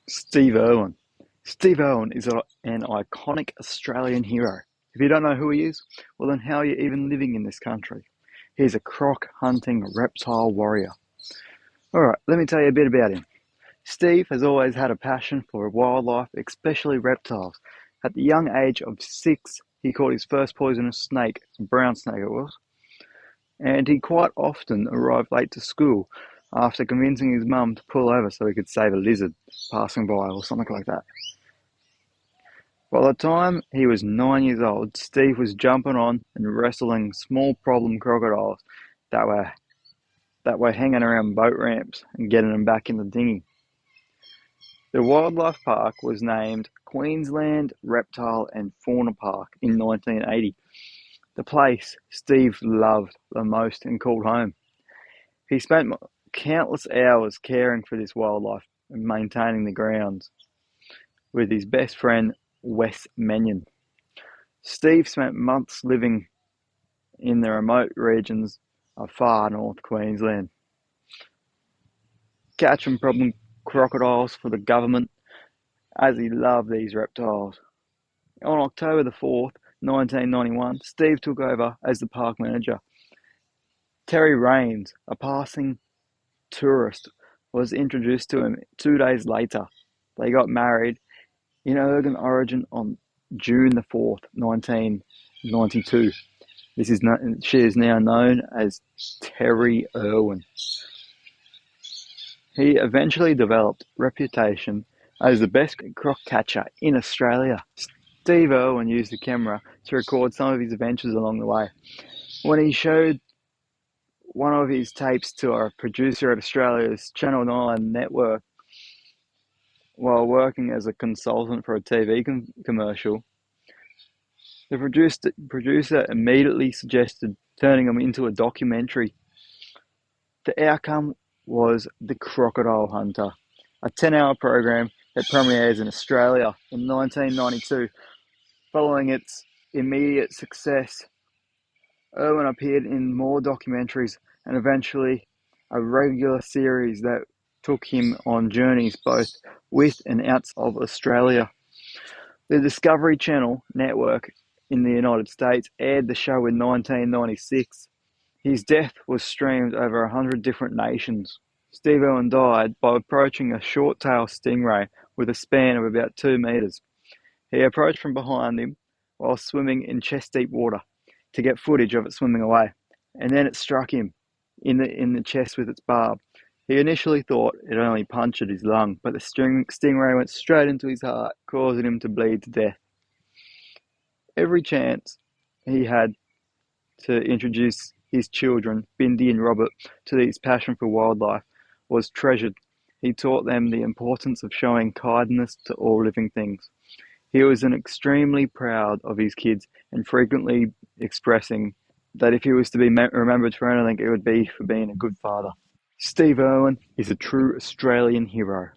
Steve Irwin. Steve Irwin is an iconic Australian hero. If you don't know who he is, well then how are you even living in this country? He's a croc hunting reptile warrior. Alright, let me tell you a bit about him. Steve has always had a passion for wildlife, especially reptiles. At the young age of 6, he caught his first poisonous snake, a brown snake it was, and he quite often arrived late to school after convincing his mum to pull over so he could save a lizard passing by or something like that. By the time he was 9 years old, Steve was jumping on and wrestling small problem crocodiles that were hanging around boat ramps and getting them back in the dinghy. The wildlife park was named Queensland Reptile and Fauna Park in 1980, the place Steve loved the most and called home. He spent countless hours caring for this wildlife and maintaining the grounds with his best friend Wes Mannion. Steve spent months living in the remote regions of far north Queensland, catching problem crocodiles for the government as he loved these reptiles. On October the 4th, 1991, Steve took over as the park manager. Terry Rains, a passing tourist, was introduced to him 2 days later. They got married in Ergon Origin on June the 4th, 1992. She is now known as Terry Irwin. He eventually developed reputation as the best croc catcher in Australia. Steve Irwin used the camera to record some of his adventures along the way. When he showed one of his tapes to a producer at Australia's Channel 9 network while working as a consultant for a TV commercial, the producer immediately suggested turning him into a documentary. The outcome was The Crocodile Hunter, a 10-hour program that premieres in Australia in 1992. Following its immediate success, Irwin appeared in more documentaries and eventually a regular series that took him on journeys both with and outside of Australia. The Discovery Channel network in the United States aired the show in 1996. His death was streamed over 100 different nations. Steve Irwin died by approaching a short-tailed stingray with a span of about 2 meters. He approached from behind him while swimming in chest-deep water to get footage of it swimming away, and then it struck him in the chest with its barb. He initially thought it only punctured his lung, but the stingray went straight into his heart, causing him to bleed to death. Every chance he had to introduce his children, Bindi and Robert, to his passion for wildlife was treasured. He taught them the importance of showing kindness to all living things. He was extremely proud of his kids and frequently expressing that if he was to be remembered for anything, it would be for being a good father. Steve Irwin is a true Australian hero.